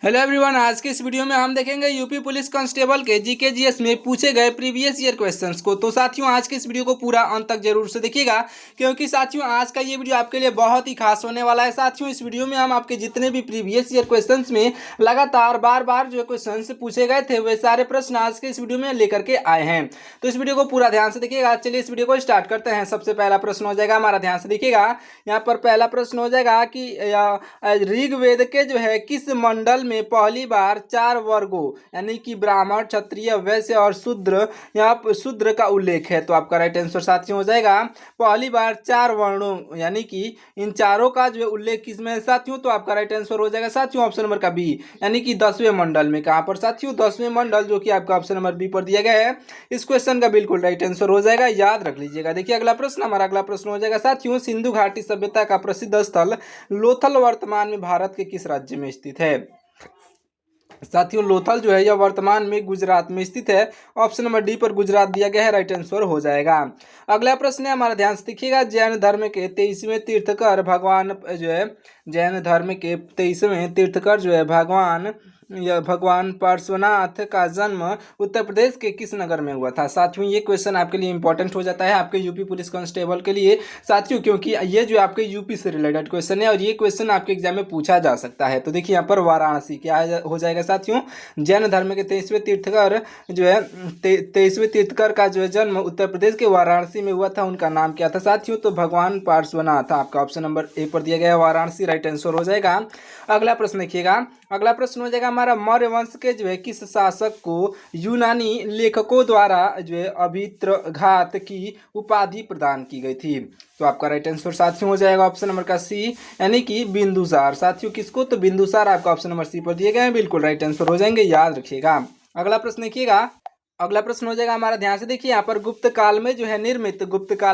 Hello everyone, आज के इस वीडियो में हम देखेंगे यूपी पुलिस कांस्टेबल के जीके जीएस में पूछे गए प्रीवियस ईयर क्वेश्चंस को। तो साथियों, आज के इस वीडियो को पूरा अंत तक जरूर से देखिएगा, क्योंकि साथियों आज का ये वीडियो आपके लिए बहुत ही खास होने वाला है। साथियों, इस वीडियो में हम आपके जितने भी प्रीवियस ईयर क्वेश्चंस में लगातार बार बार जो क्वेश्चन पूछे गए थे, वे सारे प्रश्न आज के इस वीडियो में लेकर के आए हैं। तो इस वीडियो को पूरा ध्यान से देखिएगा। चलिए इस वीडियो को स्टार्ट करते हैं। सबसे पहला प्रश्न हो जाएगा हमारा, ध्यान से देखिएगा। यहाँ पर पहला प्रश्न हो जाएगा कि ऋग्वेद के जो है किस मंडल में पहली बार 4 वर्गों यानी कि ब्राह्मण, क्षत्रिय, वैश्य और शूद्र, यहाँ पर शूद्र का उल्लेख है। तो आपका राइट आंसर साथियों हो जाएगा पहली बार 4 वर्णों यानी कि इन चारों का जो उल्लेख किसमें है साथियों। तो आपका राइट आंसर हो जाएगा साथियों ऑप्शन नंबर का बी, यानी कि 10वें मंडल में। कहां पर साथियों? 10वें मंडल, जो कि आपका ऑप्शन नंबर बी पर दिया गया है। इस क्वेश्चन का बिल्कुल राइट आंसर हो जाएगा, याद रख लीजिएगा। देखिए अगला प्रश्न, हमारा अगला प्रश्न हो जाएगा साथियों, सिंधु घाटी सभ्यता का प्रसिद्ध स्थल लोथल वर्तमान में भारत के किस राज्य में स्थित है? साथियों लोथल जो है यह वर्तमान में गुजरात में स्थित है। ऑप्शन नंबर डी पर गुजरात दिया गया है, राइट आंसर हो जाएगा। अगला प्रश्न है हमारा, ध्यान से देखिएगा। जैन धर्म के 23वें तीर्थकर भगवान जो है, जैन धर्म के 23वें तीर्थकर जो है भगवान पार्श्वनाथ का जन्म उत्तर प्रदेश के किस नगर में हुआ था? साथियों ये क्वेश्चन आपके लिए इंपॉर्टेंट हो जाता है, आपके यूपी पुलिस कांस्टेबल के लिए साथियों, क्योंकि ये जो आपके यूपी से रिलेटेड क्वेश्चन है और ये क्वेश्चन आपके एग्जाम में पूछा जा सकता है। तो देखिए यहाँ पर वाराणसी क्या हो जाएगा साथियों? जैन धर्म के 23वें तीर्थकर जो है 23वें तीर्थकर का जो है जन्म उत्तर प्रदेश के वाराणसी में हुआ था। उनका नाम क्या था साथियों? तो भगवान पार्श्वनाथ। आपका ऑप्शन नंबर ए पर दिया गया है वाराणसी, राइट आंसर हो जाएगा। अगला प्रश्न देखिएगा। अगला प्रश्न हो जाएगा हमारा, मौर्य वंश के जो है किस शासक को यूनानी लेखकों द्वारा जो है अभित्रघात की उपाधि प्रदान की गई थी? तो आपका राइट आंसर साथियों हो जाएगा ऑप्शन नंबर का सी, यानी कि बिंदुसार। साथियों किसको? तो बिंदुसार आपका ऑप्शन नंबर सी पर दिए गए हैं, बिल्कुल राइट आंसर हो जाएंगे, याद रखिएगा। अगला प्रश्न देखिएगा। अगला प्रश्न हो जाएगा हमारा, ध्यान से देखिए। यहाँ पर गुप्त काल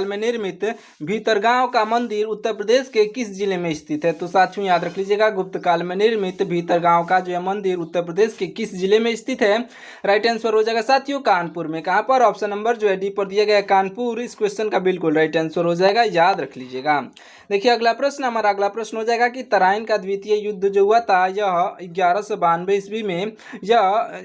में निर्मित भीतरगांव का मंदिर उत्तर प्रदेश के किस जिले में स्थित है? तो साथियों याद रख लीजिएगा, गुप्त काल में निर्मित भीतरगांव का जो है मंदिर उत्तर प्रदेश के किस जिले में स्थित है? राइट आंसर हो जाएगा साथियों कानपुर में। कहाँ पर? ऑप्शन नंबर जो है डी पर दिया गया है, कानपुर। इस क्वेश्चन का बिल्कुल राइट आंसर हो जाएगा, याद रख लीजिएगा। देखिए अगला प्रश्न, हमारा अगला प्रश्न हो जाएगा कि तराइन का द्वितीय युद्ध जो हुआ था यह 1192 ईस्वी में,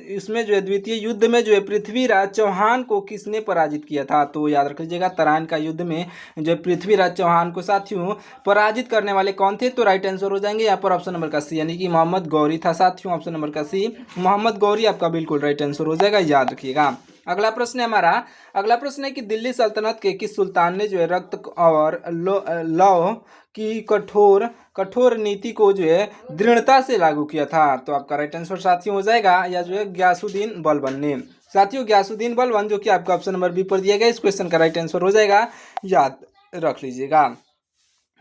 इसमें जो है द्वितीय युद्ध में जो है पृथ्वीराज चौहान को किसने पराजित किया था? तो याद रख लीजिएगा, तराइन का युद्ध में जो पृथ्वीराज चौहान को साथियों पराजित करने वाले कौन थे? तो राइट आंसर हो जाएंगे यहाँ पर ऑप्शन नंबर का सी, यानी कि मोहम्मद गौरी था साथियों। ऑप्शन नंबर का सी मोहम्मद गौरी आपका बिल्कुल राइट आंसर हो जाएगा, याद रखिएगा। अगला प्रश्न है हमारा, अगला प्रश्न है कि दिल्ली सल्तनत के किस सुल्तान ने जो है रक्त और लौ की कठोर नीति को जो है दृढ़ता से लागू किया था? तो आपका राइट आंसर साथियों हो जाएगा या जो है गयासुद्दीन बलबन ने। साथियों गयासुद्दीन बलबन, जो कि आपका ऑप्शन नंबर बी पर दिया गया, इस क्वेश्चन का राइट आंसर हो जाएगा, याद रख लीजिएगा।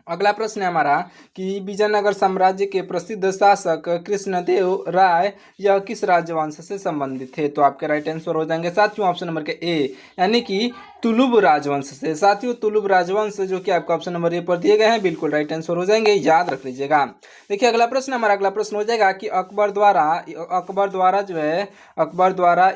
अगला प्रश्न है हमारा कि विजयनगर साम्राज्य के प्रसिद्ध शासक कृष्णदेव राय यह किस राजवंश से संबंधित थे? तो आपके राइट आंसर हो जाएंगे साथियों ऑप्शन नंबर के ए, यानी कि तुलुब राजवंश से। साथियों तुलुब राजवंश, जो कि आपका ऑप्शन नंबर ए पर दिए गए हैं, बिल्कुल राइट आंसर हो जाएंगे, याद रख लीजिएगा। देखिए अगला प्रश्न, हमारा अगला प्रश्न हो जाएगा कि अकबर द्वारा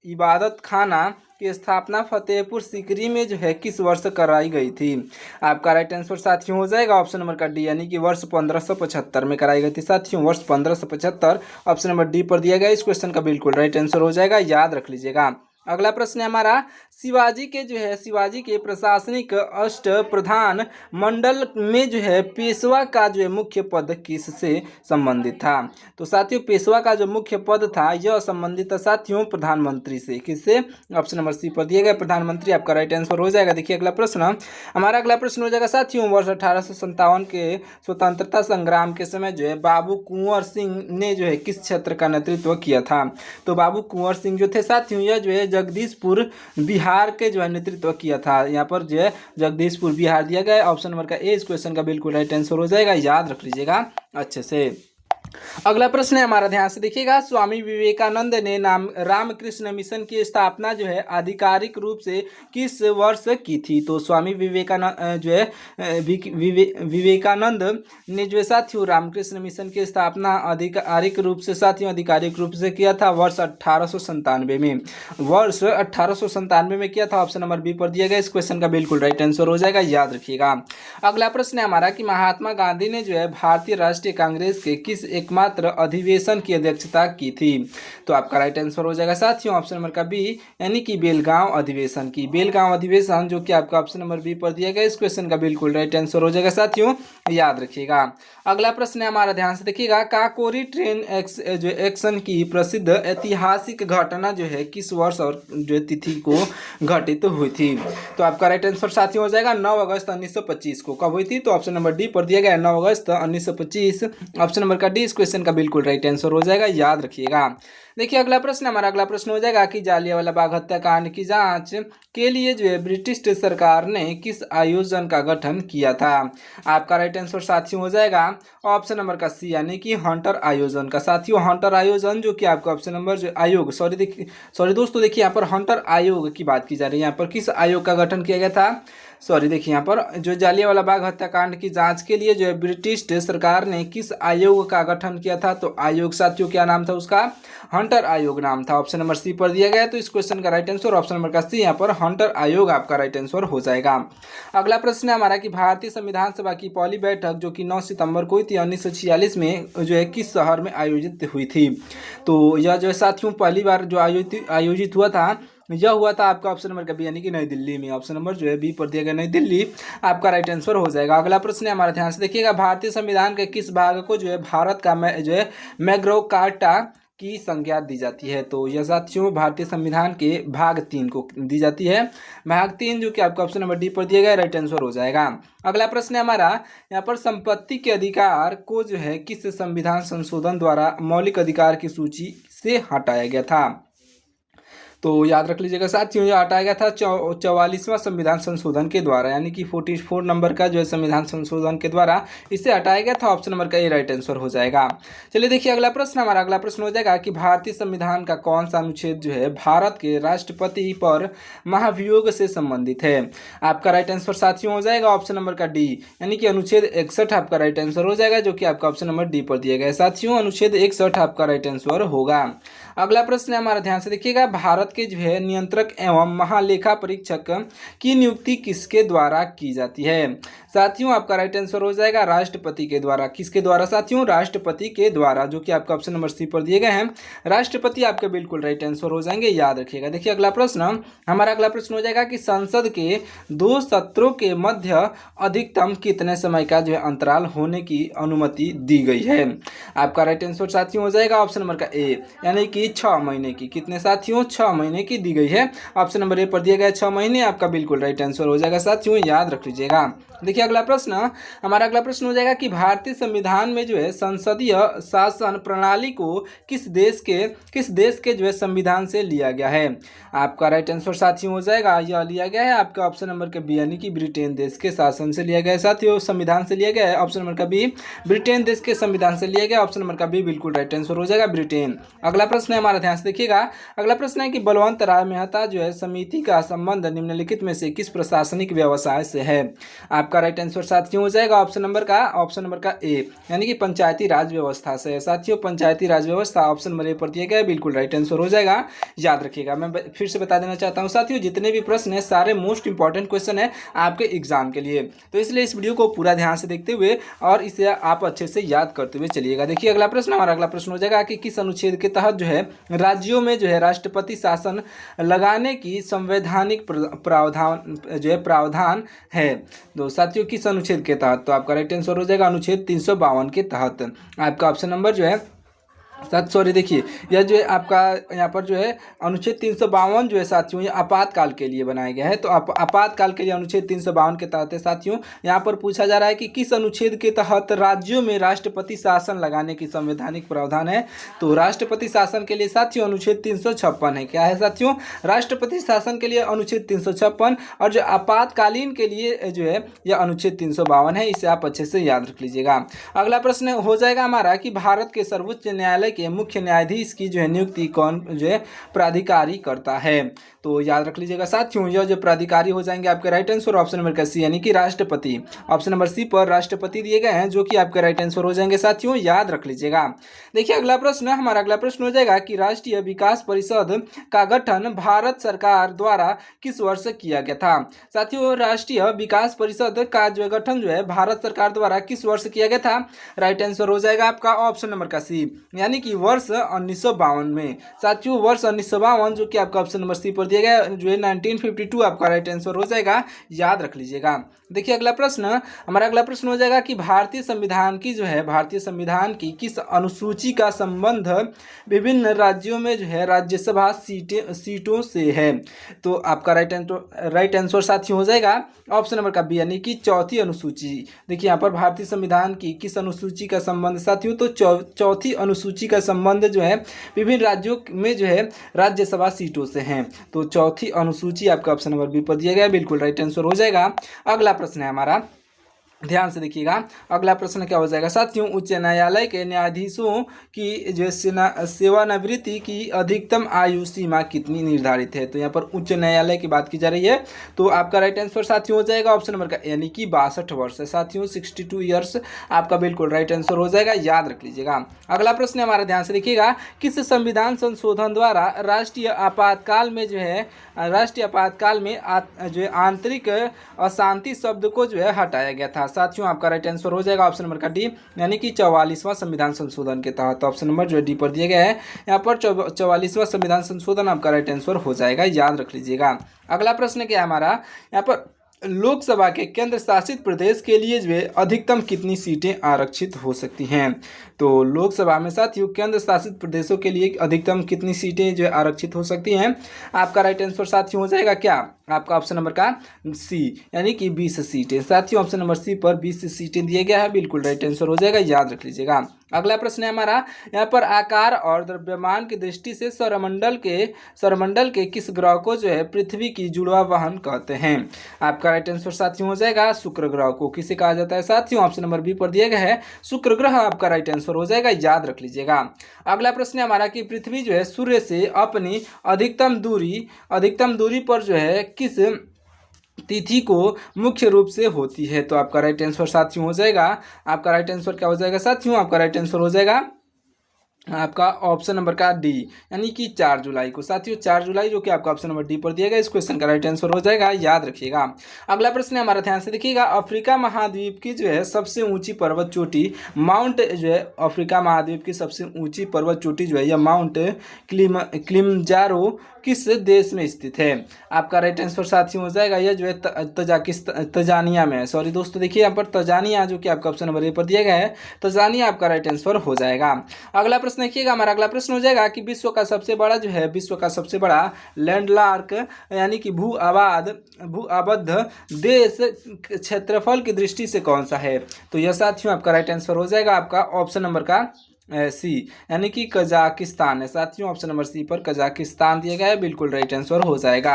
इबादत खाना की स्थापना फतेहपुर सीकरी में जो है किस वर्ष कराई गई थी? आपका राइट आंसर साथियों हो जाएगा ऑप्शन नंबर का डी, यानी कि वर्ष 1575 में कराई गई थी साथियों, वर्ष 1575 ऑप्शन नंबर डी पर दिया गया। इस क्वेश्चन का बिल्कुल राइट आंसर हो जाएगा, याद रख लीजिएगा। अगला प्रश्न है हमारा, शिवाजी के प्रशासनिक अष्ट प्रधान मंडल में जो है पेशवा का जो है मुख्य पद किससे संबंधित था? तो साथियों पेशवा का जो मुख्य पद था यह संबंधित था साथियों प्रधानमंत्री से। किससे? ऑप्शन नंबर सी पर दिए गए प्रधानमंत्री, आपका राइट आंसर हो जाएगा। देखिए अगला प्रश्न, हमारा अगला प्रश्न हो जाएगा साथियों, वर्ष 1857 के स्वतंत्रता संग्राम के समय जो है बाबू कुंवर सिंह ने जो है किस क्षेत्र का नेतृत्व किया था? तो बाबू कुंवर सिंह जो थे साथियों, यह जो है जगदीशपुर बिहार के जो है नेतृत्व किया था। यहाँ पर जो है जगदीशपुर बिहार दिया गया है, ऑप्शन नंबर का ए इस क्वेश्चन का बिल्कुल राइट आंसर हो जाएगा, याद रख लीजिएगा अच्छे से। अगला प्रश्न है हमारा, ध्यान से देखिएगा। स्वामी विवेकानंद ने रामकृष्ण मिशन की स्थापना जो है आधिकारिक रूप से किस वर्ष की थी? तो स्वामी विवेकानंद जो है विवेकानंद ने जो है साथियों रामकृष्ण मिशन की स्थापना आधिकारिक रूप से किया था वर्ष 1897 में। वर्ष 1897 में किया था, ऑप्शन नंबर बी पर दिया गया। इस क्वेश्चन का बिल्कुल राइट आंसर हो जाएगा, याद रखिएगा। अगला प्रश्न है हमारा कि महात्मा गांधी ने जो है भारतीय राष्ट्रीय कांग्रेस के किस एकमात्र अधिवेशन की अध्यक्षता की थी? तो आपका राइट आंसर हो जाएगा साथियों ऑप्शन नंबर का बी, यानी कि बेलगांव अधिवेशन की। बेलगांव अधिवेशन जो कि आपका ऑप्शन नंबर बी पर दिया गया, इस क्वेश्चन का बिल्कुल राइट आंसर हो जाएगा साथियों, याद रखिएगा। अगला प्रश्न है हमारा, ध्यान से देखिएगा, काकोरी ट्रेन जो एक्शन की प्रसिद्ध ऐतिहासिक घटना जो है किस वर्ष और जो तिथि को घटित हुई थी? तो आपका राइट आंसर साथियों हो जाएगा 9 अगस्त 1925 को। कब हुई थी? तो ऑप्शन नंबर डी पर दिया गया है 9 अगस्त 1925। ऑप्शन नंबर का डी इस क्वेश्चन का बिल्कुल राइट आंसर हो जाएगा, याद रखिएगा। देखिए अगला प्रश्न, हमारा अगला प्रश्न हो जाएगा कि जालियांवाला बाग हत्याकांड की जांच के लिए जो है ब्रिटिश सरकार ने किस आयोजन का गठन किया था? आपका राइट आंसर साथियों हो जाएगा ऑप्शन नंबर का सी, यानी कि हंटर आयोजन का। साथियों हंटर आयोजन जो कि आपका ऑप्शन नंबर जो आयोग, सॉरी दोस्तों, देखिए यहाँ पर हंटर आयोग की बात की जा रही है। यहाँ पर किस आयोग का गठन किया गया था? सॉरी, देखिए यहाँ पर जो जालियांवाला बाग हत्याकांड की जांच के लिए जो है ब्रिटिश सरकार ने किस आयोग का गठन किया था? तो आयोग साथियों क्या नाम था उसका? हंटर आयोग नाम था। ऑप्शन नंबर सी पर दिया गया है, तो इस क्वेश्चन का राइट आंसर ऑप्शन नंबर का सी, यहाँ पर हंटर आयोग आपका राइट आंसर हो जाएगा। अगला प्रश्न है हमारा कि भारतीय संविधान सभा की पहली बैठक जो कि 9 सितंबर को हुई थी 1946 में जो है किस शहर में आयोजित हुई थी? तो यह जो है साथियों पहली बार जो आयोजित हुआ था, यह हुआ था आपका ऑप्शन नंबर का बी, यानी कि नई दिल्ली में। ऑप्शन नंबर जो है बी पर दिया गया नई दिल्ली, आपका राइट आंसर हो जाएगा। अगला प्रश्न है हमारा, ध्यान से देखिएगा, भारतीय संविधान के किस भाग को जो है भारत का जो है मैग्ना कार्टा की संज्ञा दी जाती है? तो यह साथियों भारतीय संविधान के भाग 3 को दी जाती है, भाग 3 जो कि आपका ऑप्शन नंबर डी पर दिया गया, राइट आंसर हो जाएगा। अगला प्रश्न है हमारा, यहाँ पर संपत्ति के अधिकार को जो है किस संविधान संशोधन द्वारा मौलिक अधिकार की सूची से हटाया गया था? तो याद रख लीजिएगा साथियों, यह हटाया गया था 44वां संविधान संशोधन के द्वारा, यानी कि 44 नंबर का जो है संविधान संशोधन के द्वारा इसे हटाया गया था। ऑप्शन नंबर का ये राइट आंसर हो जाएगा। चलिए देखिए अगला प्रश्न, हमारा अगला प्रश्न हो जाएगा कि भारतीय संविधान का कौन सा अनुच्छेद जो है भारत के राष्ट्रपति पर महाभियोग से संबंधित है? आपका राइट आंसर साथियों हो जाएगा ऑप्शन नंबर का डी, यानी कि अनुच्छेद 61 आपका राइट आंसर हो जाएगा, जो कि आपका ऑप्शन नंबर डी पर दिया गया है साथियों, अनुच्छेद 61 आपका राइट आंसर होगा। अगला प्रश्न है हमारा, ध्यान से देखिएगा, भारत के जो है नियंत्रक एवं महालेखा परीक्षक की नियुक्ति किसके द्वारा की जाती है? साथियों आपका राइट आंसर हो जाएगा राष्ट्रपति के द्वारा। किसके द्वारा साथियों? राष्ट्रपति के द्वारा, जो कि आपका ऑप्शन नंबर सी पर दिए गए हैं, राष्ट्रपति आपके बिल्कुल राइट आंसर हो जाएंगे, याद रखिएगा। देखिए अगला प्रश्न, हमारा अगला प्रश्न हो जाएगा कि संसद के 2 सत्रों के मध्य अधिकतम कितने समय का जो है अंतराल होने की अनुमति दी गई है? आपका राइट आंसर साथियों हो जाएगा ऑप्शन नंबर का ए, यानी कि 6 महीने की। कितने साथियों? 6 महीने की दी गई है। ऑप्शन नंबर ए पर दिया गया 6 महीने, आपका बिल्कुल राइट आंसर हो जाएगा साथियों, याद रख लीजिएगा। देखिए अगला प्रश्न, हमारा अगला प्रश्न हो जाएगा कि भारतीय संविधान में जो है संसदीय शासन प्रणाली को किस देश के जो है संविधान से लिया गया है? आपका राइट आंसर साथियों हो जाएगा, यह लिया गया है आपका ऑप्शन नंबर का बी, यानी कि ब्रिटेन देश के शासन से लिया गया है साथियों, संविधान से लिया गया है। ऑप्शन नंबर का बी, ब्रिटेन देश के संविधान से लिया गया, ऑप्शन नंबर का बी बिल्कुल राइट आंसर हो जाएगा, ब्रिटेन। अगला प्रश्न है हमारा, ध्यान से देखिएगा, अगला प्रश्न है कि बलवंत राय मेहता जो है समिति का संबंध निम्नलिखित में से किस प्रशासनिक व्यवसाय से है? आपका राइट आंसर साथियों हो जाएगा ऑप्शन नंबर का ए, यानी कि पंचायती राज व्यवस्था से साथियों, पंचायती राज व्यवस्था ऑप्शन नंबर ए पर दिया गया, बिल्कुल राइट आंसर हो जाएगा, याद रखिएगा। मैं फिर से बता देना चाहता हूं साथियों, जितने भी प्रश्न है सारे मोस्ट इंपॉर्टेंट क्वेश्चन है आपके एग्जाम के लिए, तो इसलिए इस वीडियो को पूरा ध्यान से देखते हुए और इसे आप अच्छे से याद करते हुए चलिएगा। देखिए अगला प्रश्न, हमारा अगला प्रश्न हो जाएगा कि किस अनुच्छेद के तहत जो है राज्यों में जो है राष्ट्रपति शासन लगाने की संवैधानिक प्रावधान है? तो साथियों किस अनुच्छेद के तहत? तो आपका राइट आंसर हो जाएगा अनुच्छेद 352 के तहत। आपका ऑप्शन नंबर जो है सॉरी देखिए, यह जो है आपका यहाँ पर जो है अनुच्छेद 352 जो है साथियों, ये आपातकाल के लिए बनाया गया है। तो आपातकाल के लिए अनुच्छेद 352 के तहत है साथियों। यहाँ पर पूछा जा रहा है कि किस अनुच्छेद के तहत राज्यों में राष्ट्रपति शासन लगाने की संवैधानिक प्रावधान है? तो राष्ट्रपति शासन के लिए साथियों अनुच्छेद 356 है। क्या है साथियों? राष्ट्रपति शासन के लिए अनुच्छेद 356, और जो आपातकालीन के लिए जो है यह अनुच्छेद 352 है। इसे आप अच्छे से याद रख लीजिएगा। अगला प्रश्न हो जाएगा हमारा कि भारत के सर्वोच्च न्यायालय के मुख्य न्यायाधीश की जो है नियुक्ति कौन जो है प्राधिकारी करता है? तो याद रख लीजिएगा साथियों, यह जो प्राधिकारी हो जाएंगे आपके राइट आंसर ऑप्शन नंबर का सी यानी कि राष्ट्रपति। ऑप्शन नंबर सी पर राष्ट्रपति दिए गए हैं जो कि आपके राइट आंसर हो जाएंगे साथियों, याद रख लीजिएगा। देखिए अगला प्रश्न, हमारा अगला प्रश्न हो जाएगा कि राष्ट्रीय विकास परिषद का गठन भारत सरकार द्वारा किस वर्ष किया गया था। साथियों राष्ट्रीय विकास परिषद का जो गठन जो है भारत सरकार द्वारा किस वर्ष किया गया था, राइट आंसर हो जाएगा आपका ऑप्शन नंबर का सी यानी कि वर्ष 1952 में। साथियों वर्ष 1952 जो कि आपका ऑप्शन नंबर सी पर दिया गया जो है 1952 आपका राइट आंसर हो जाएगा, याद रख लीजिएगा। देखिए अगला प्रश्न, हमारा अगला प्रश्न हो जाएगा कि भारतीय संविधान की जो है भारतीय संविधान की किस अनुसूची का संबंध विभिन्न राज्यों में जो है राज्यसभा सीटों से है। तो आपका राइट आंसर साथियों हो जाएगा ऑप्शन नंबर का बी यानी कि चौथी अनुसूची। देखिए यहाँ पर भारतीय संविधान की किस अनुसूची का संबंध साथियों, तो चौथी अनुसूची का संबंध जो है विभिन्न राज्यों में जो है राज्यसभा सीटों से हैं। तो चौथी अनुसूची आपका ऑप्शन नंबर बी पर दिया गया, बिल्कुल राइट आंसर हो जाएगा। अगला प्रश्न है हमारा, ध्यान से देखिएगा। अगला प्रश्न क्या हो जाएगा साथियों, उच्च न्यायालय के न्यायाधीशों की जो सेवानिवृत्ति की अधिकतम आयु सीमा कितनी निर्धारित है। तो यहाँ पर उच्च न्यायालय की बात की जा रही है। तो आपका राइट आंसर साथियों हो जाएगा ऑप्शन नंबर का यानी कि 62 वर्ष है साथियों, 62 ईयर्स आपका बिल्कुल राइट आंसर हो जाएगा, याद रख लीजिएगा। अगला प्रश्न हमारा, ध्यान से देखिएगा, किस संविधान संशोधन द्वारा राष्ट्रीय आपातकाल में जो है जो है आंतरिक अशांति शब्द को जो है हटाया गया था। साथियों आपका राइट आंसर हो जाएगा ऑप्शन नंबर का डी यानी कि 44वां संविधान संशोधन के तहत। ऑप्शन नंबर जो है डी पर दिया गया है, यहाँ पर 44वां संविधान संशोधन आपका राइट आंसर हो जाएगा, याद रख लीजिएगा। अगला प्रश्न क्या है हमारा, यहाँ पर लोकसभा के केंद्र शासित प्रदेश के लिए जो है अधिकतम कितनी सीटें आरक्षित हो सकती हैं। तो लोकसभा में साथियों केंद्र शासित प्रदेशों के लिए अधिकतम कितनी सीटें जो है आरक्षित हो सकती हैं। आपका राइट आंसर साथियों हो जाएगा क्या, आपका ऑप्शन नंबर का सी यानी कि 20 सीटें। साथियों ऑप्शन नंबर सी पर 20 सीटें दिए गया है, बिल्कुल राइट आंसर हो जाएगा, याद रख लीजिएगा। अगला प्रश्न है हमारा, यहाँ पर आकार और द्रव्यमान की दृष्टि से सौरमंडल के किस ग्रह को जो है पृथ्वी की जुड़वा वाहन कहते हैं। आपका राइट आंसर साथियों हो जाएगा शुक्र ग्रह को किसे कहा जाता है साथियों, ऑप्शन नंबर बी पर दिया गया है शुक्र ग्रह आपका राइट आंसर हो जाएगा, याद रख लीजिएगा। अगला प्रश्न है हमारा कि पृथ्वी जो है सूर्य से अपनी अधिकतम दूरी पर जो है किस तिथि को मुख्य रूप से होती है। तो आपका राइट आंसर साथियों हो जाएगा, आपका राइट आंसर क्या हो जाएगा साथियों, आपका राइट आंसर हो जाएगा आपका ऑप्शन नंबर का डी यानी कि 4 जुलाई को। साथियों 4 जुलाई जो कि आपका ऑप्शन नंबर डी पर दिया गया, इस क्वेश्चन का राइट आंसर हो जाएगा, याद रखिएगा। अगला प्रश्न है हमारा, ध्यान से देखिएगा, अफ्रीका महाद्वीप की जो है सबसे ऊंची पर्वत चोटी माउंट जो है अफ्रीका महाद्वीप की सबसे ऊंची पर्वत चोटी जो है यह माउंट किलिमंजारो किस देश में स्थित है। आपका राइट आंसर साथियों हो जाएगा यह जो है तंजानिया में है। सॉरी दोस्तों, देखिए यहाँ पर तंजानिया जो कि आपका ऑप्शन नंबर ए पर दिया गया है, तंजानिया आपका राइट आंसर हो जाएगा। अगला प्रश्न देखिएगा, हमारा अगला प्रश्न हो जाएगा कि विश्व का सबसे बड़ा लैंडमार्क यानी कि भू आबद्ध देश क्षेत्रफल की दृष्टि से कौन सा है। तो यह साथियों आपका राइट आंसर हो जाएगा आपका ऑप्शन नंबर का सी यानी कि कजाकिस्तान है। साथियों ऑप्शन नंबर सी पर कजाकिस्तान दिया गया है, बिल्कुल राइट आंसर हो जाएगा।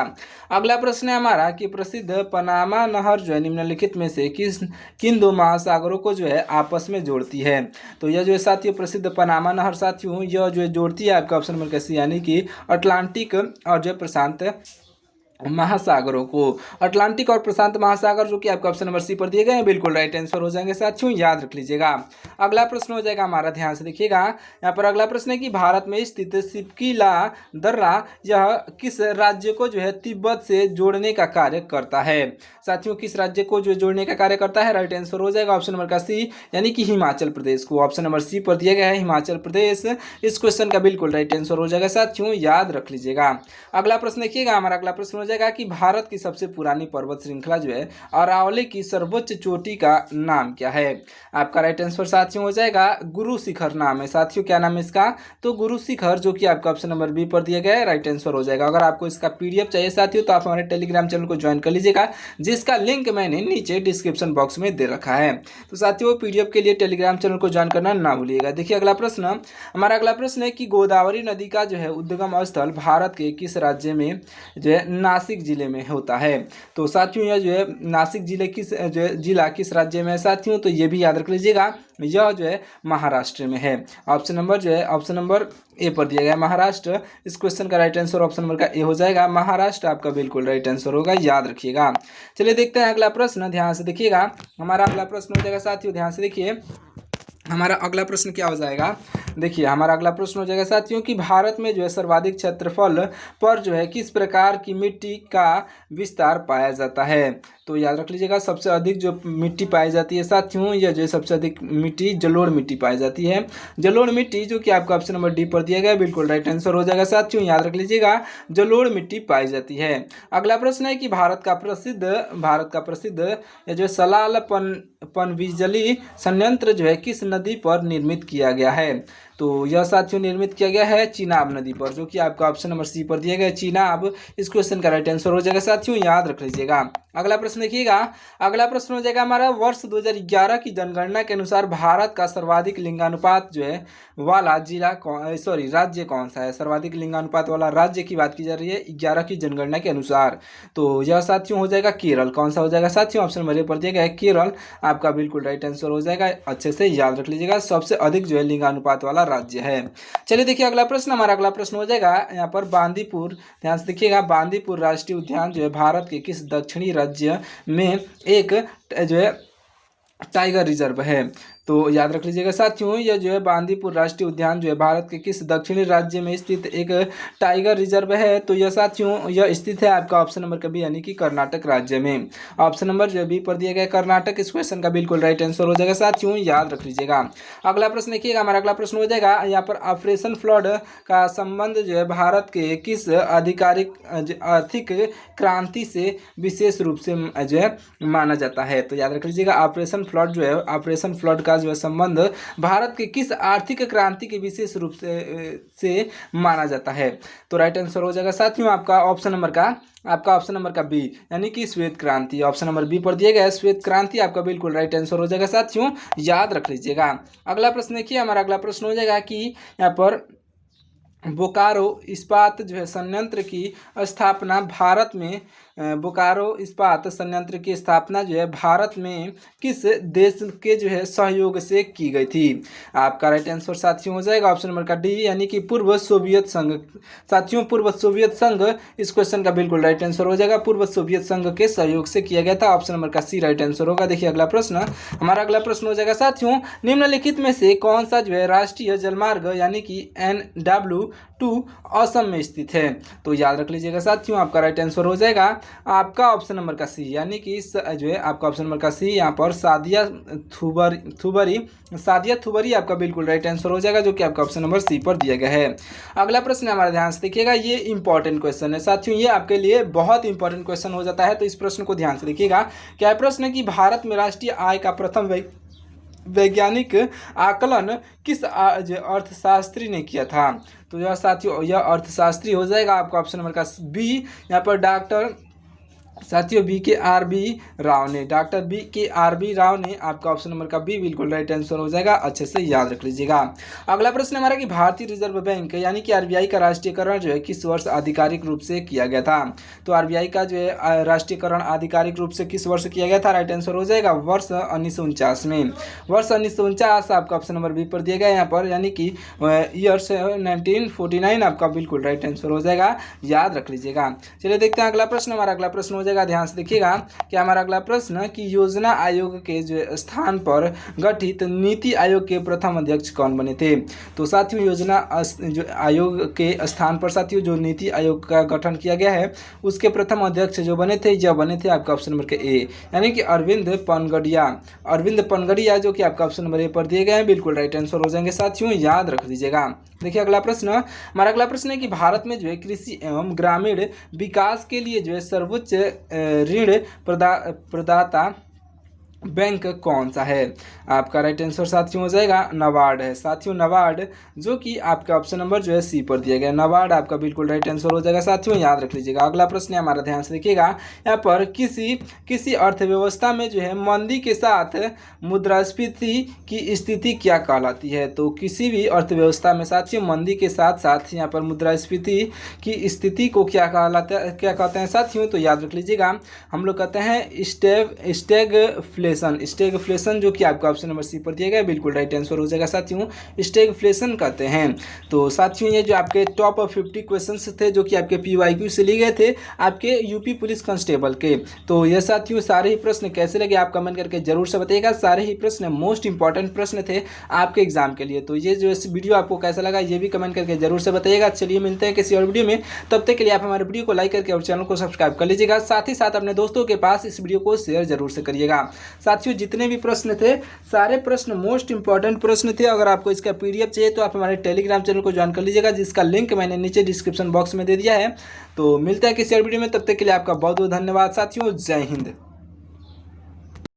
अगला प्रश्न है हमारा कि प्रसिद्ध पनामा नहर जो है निम्नलिखित में से किन दो महासागरों को जो है आपस में जोड़ती है। तो यह जो है साथियों प्रसिद्ध पनामा नहर साथियों यह जो है जोड़ती है आपका ऑप्शन नंबर का सी यानी कि अटलांटिक और जो प्रशांत महासागरों को। अटलांटिक और प्रशांत महासागर जो कि आपका ऑप्शन नंबर सी पर दिए गए हैं, बिल्कुल राइट आंसर हो जाएंगे साथियों, याद रख लीजिएगा। अगला प्रश्न हो जाएगा हमारा, ध्यान से देखिएगा, यहाँ पर अगला प्रश्न है कि भारत में स्थित सिपकीला दर्रा यह किस राज्य को जो है तिब्बत से जोड़ने का कार्य करता है। साथियों किस राज्य को जो जोड़ने का कार्य करता है, राइट आंसर हो जाएगा ऑप्शन नंबर का सी यानी कि हिमाचल प्रदेश को। ऑप्शन नंबर सी पर दिया गया है हिमाचल प्रदेश, इस क्वेश्चन का बिल्कुल राइट आंसर हो जाएगा साथियों, याद रख लीजिएगा। अगला प्रश्न देखिएगा, हमारा अगला प्रश्न जाएगा कि भारत की सबसे पुरानी पर्वत श्रृंखला जो है अरावली की सर्वोच्च चोटी का नाम क्या है। आपका राइट आंसर साथियों हो जाएगा गुरु शिखर नाम है। साथियों क्या नाम है इसका, तो गुरु शिखर जो कि आपका ऑप्शन नंबर बी पर दिया गया है, राइट आंसर हो जाएगा। अगर आपको इसका पीडीएफ चाहिए साथियों तो आप हमारे टेलीग्राम चैनल को ज्वाइन कर लीजिएगा, जिसका लिंक मैंने नीचे डिस्क्रिप्शन बॉक्स में दे रखा है। तो साथियों पीडीएफ के लिए टेलीग्राम चैनल को ज्वाइन करना ना भूलिएगा। देखिए अगला प्रश्न, हमारा अगला प्रश्न है कि गोदावरी नदी का जो है उद्गम स्थल भारत के किस राज्य में जो है नासिक जिले में होता है। तो साथियों यह जो है नासिक जिले किस जो है जिला किस राज्य में है साथियों, तो ये भी याद रख लीजिएगा, यह जो है महाराष्ट्र में है। ऑप्शन नंबर ए पर दिया गया महाराष्ट्र। इस क्वेश्चन का राइट आंसर ऑप्शन नंबर का ए हो जाएगा, महाराष्ट्र आपका बिल्कुल राइट आंसर होगा, याद रखिएगा। चलिए देखते हैं अगला प्रश्न, ध्यान से देखिएगा। हमारा अगला प्रश्न हो जाएगा साथियों, ध्यान से देखिए हमारा अगला प्रश्न क्या हो जाएगा। देखिए हमारा अगला प्रश्न हो जाएगा साथियों कि भारत में जो है सर्वाधिक क्षेत्रफल पर जो है किस प्रकार की मिट्टी का विस्तार पाया जाता है। तो याद रख लीजिएगा, सबसे अधिक जो मिट्टी पाई जाती है साथियों, यह जो है सबसे अधिक मिट्टी जलोढ़ मिट्टी पाई जाती है। जलोढ़ मिट्टी जो कि आपको ऑप्शन नंबर डी पर दिया गया, बिल्कुल राइट आंसर हो जाएगा साथियों, याद रख लीजिएगा, जलोढ़ मिट्टी पाई जाती है। अगला प्रश्न है कि भारत का प्रसिद्ध यह जो सलाल पनबिजली संयंत्र जो है किस नदी पर निर्मित किया गया है। तो यह साथियों निर्मित किया गया है चिनाब नदी पर, जो कि आपका ऑप्शन नंबर सी पर दिया गया है चिनाब। इस क्वेश्चन का राइट आंसर हो जाएगा साथियों, याद रख लीजिएगा। अगला प्रश्न देखिएगा, अगला प्रश्न हो जाएगा हमारा वर्ष 2011 की जनगणना के अनुसार भारत का सर्वाधिक लिंगानुपात जो है वाला राज्य कौन सा है। सर्वाधिक लिंगानुपात वाला राज्य की बात की जा रही है 11 की जनगणना के अनुसार, तो यह साथियों हो जाएगा केरल। कौन सा हो जाएगा साथियों, ऑप्शन नंबर ए पर दिया गया है केरल, आपका बिल्कुल राइट आंसर हो जाएगा, अच्छे से याद रख लीजिएगा, सबसे अधिक जो है लिंगानुपात वाला राज्य है। चलिए देखिए अगला प्रश्न, हमारा अगला प्रश्न हो जाएगा यहाँ पर बांदीपुर, ध्यान से देखिएगा, बांदीपुर राष्ट्रीय उद्यान जो है भारत के किस दक्षिणी राज्य में एक जो है टाइगर रिजर्व है। तो याद रख लीजिएगा साथियों, यह जो है बांदीपुर राष्ट्रीय उद्यान जो है भारत के किस दक्षिणी राज्य में स्थित एक टाइगर रिजर्व है। तो यह साथियों यह स्थित है आपका ऑप्शन नंबर का बी, यानी कि कर्नाटक राज्य में। ऑप्शन नंबर जो है बी पर दिया गया कर्नाटक, इस क्वेश्चन का बिल्कुल राइट आंसर हो जाएगा साथियों, याद रख लीजिएगा। अगला प्रश्न देखिएगा, हमारा अगला प्रश्न हो जाएगा यहाँ पर ऑपरेशन फ्लड का संबंध जो है भारत के किस आर्थिक क्रांति से विशेष रूप से जो है माना जाता है। तो याद रख लीजिएगा, ऑपरेशन फ्लड का जो है संबंध भारत के किस आर्थिक क्रांति के विशेष रूप से माना जाता है। तो राइट आंसर हो जाएगा साथियों आपका ऑप्शन नंबर का बी, यानी कि श्वेत क्रांति। ऑप्शन नंबर बी पर दिया गया है श्वेत क्रांति, आपका बिल्कुल राइट आंसर हो जाएगा साथियों, याद रख लीजिएगा। अगला प्रश्न देखिए, हमारा अगला प्रश्न हो जाएगा कि यहाँ पर बोकारो इस्पात जो है संयंत्र की स्थापना भारत में बोकारो इस्पात संयंत्र की स्थापना जो है भारत में किस देश के जो है सहयोग से की गई थी। आपका राइट आंसर साथियों हो जाएगा ऑप्शन नंबर का डी, यानी कि पूर्व सोवियत संघ। साथियों पूर्व सोवियत संघ, इस क्वेश्चन का बिल्कुल राइट आंसर हो जाएगा, पूर्व सोवियत संघ के सहयोग से किया गया था। ऑप्शन नंबर का सी राइट आंसर होगा। देखिए अगला प्रश्न, हमारा अगला प्रश्न हो जाएगा साथियों, निम्नलिखित में से कौन सा जो है राष्ट्रीय जलमार्ग यानी कि NW2 असम में स्थित है। तो याद रख लीजिएगा साथियों, आपका राइट आंसर हो जाएगा आपका ऑप्शन नंबर का सी, यानी कि जो है आपका ऑप्शन नंबर का सी, यहाँ पर सादिया थुबरी आपका बिल्कुल राइट आंसर हो जाएगा, जो कि आपका ऑप्शन नंबर सी पर दिया गया है। अगला प्रश्न हमारा ध्यान से देखिएगा, ये इंपॉर्टेंट क्वेश्चन है साथियों, ये आपके लिए बहुत इंपॉर्टेंट क्वेश्चन हो जाता है, तो इस प्रश्न को ध्यान से देखिएगा। क्या है प्रश्न कि भारत में राष्ट्रीय आय का प्रथम वैज्ञानिक आकलन किस अर्थशास्त्री ने किया था। तो यह साथियों यह अर्थशास्त्री हो जाएगा आपका ऑप्शन नंबर का बी, यहाँ पर डॉक्टर डॉक्टर BKRB राव ने आपका ऑप्शन नंबर का बी बिल्कुल राइट आंसर हो जाएगा, अच्छे से याद रख लीजिएगा। अगला प्रश्न हमारा कि भारतीय रिजर्व बैंक यानी कि RBI का राष्ट्रीयकरण जो है किस वर्ष आधिकारिक रूप से किया गया था। तो RBI का जो है राष्ट्रीयकरण आधिकारिक रूप से किस वर्ष किया गया था, राइट आंसर हो जाएगा वर्ष 1949 में। वर्ष 1949 आपका ऑप्शन नंबर बी पर दिया गया यहाँ पर, यानी कि ईयर्स 1949 आपका बिल्कुल राइट आंसर हो जाएगा, याद रख लीजिएगा। चलिए देखते हैं अगला प्रश्न, हमारा अगला प्रश्न हो जाएगा, ध्यान से देखिएगा कि हमारा अगला प्रश्न कि योजना आयोग के जो स्थान पर गठित नीति आयोग के प्रथम अध्यक्ष कौन बने थे। तो साथियों योजना जो आयोग के स्थान पर साथियों जो नीति आयोग का गठन किया गया है उसके प्रथम अध्यक्ष जो बने थे आपका ऑप्शन नंबर के ए, यानी कि अरविंद पनगड़िया, जो कि आपका ऑप्शन नंबर ए पर दिए गए हैं, बिल्कुल राइट आंसर हो जाएंगे साथियों, याद रख लीजिएगा। देखिए अगला प्रश्न, हमारा अगला प्रश्न है कि भारत में जो है कृषि एवं ग्रामीण विकास के लिए जो है सर्वोच्च ऋण प्रदाता बैंक कौन सा है? आपका राइट आंसर साथियों हो जाएगा नाबार्ड है। साथियों नाबार्ड, जो कि आपका ऑप्शन नंबर जो है सी पर दिया गया, नाबार्ड आपका बिल्कुल राइट आंसर हो जाएगा। साथियों याद रख लीजिएगा। अगला प्रश्न है हमारा, ध्यान से देखिएगा। यहाँ पर किसी अर्थव्यवस्था में जो है मंदी के साथ मुद्रास्फीति की स्थिति क्या कहलाती है? तो किसी भी अर्थव्यवस्था में साथियों मंदी के साथ साथ यहाँ पर मुद्रास्फीति की स्थिति को क्या कहते हैं साथियों? तो याद रख लीजिएगा, हम लोग कहते हैं स्टैगफ्लेशन, जो कि आपका ऑप्शन नंबर सी पर दिया गया है, बिल्कुल राइट आंसर हो जाएगा। साथियों स्टैगफ्लेशन कहते हैं। तो साथियों ये जो आपके टॉप 50 क्वेश्चंस थे जो कि आपके PYQ से लिए गए थे आपके यूपी पुलिस कांस्टेबल के। तो ये साथियों सारे ही प्रश्न कैसे लगे आप कमेंट करके जरूर से बताइएगा। सारे ही प्रश्न मोस्ट इंपॉर्टेंट प्रश्न थे आपके एग्जाम के लिए। तो ये जो वीडियो आपको कैसा लगा ये भी कमेंट करके जरूर से बताइएगा। चलिए मिलते हैं किसी और वीडियो में, तब तक के लिए आप हमारे वीडियो को लाइक करके और चैनल को सब्सक्राइब कर लीजिएगा। साथ ही साथ अपने दोस्तों के पास इस वीडियो को शेयर जरूर से करिएगा। साथियों जितने भी प्रश्न थे सारे प्रश्न मोस्ट इंपॉर्टेंट प्रश्न थे। अगर आपको इसका PDF चाहिए तो आप हमारे टेलीग्राम चैनल को ज्वाइन कर लीजिएगा, जिसका लिंक मैंने नीचे डिस्क्रिप्शन बॉक्स में दे दिया है। तो मिलता है किसी और वीडियो में, तब तक के लिए आपका बहुत बहुत धन्यवाद साथियों। जय हिंद।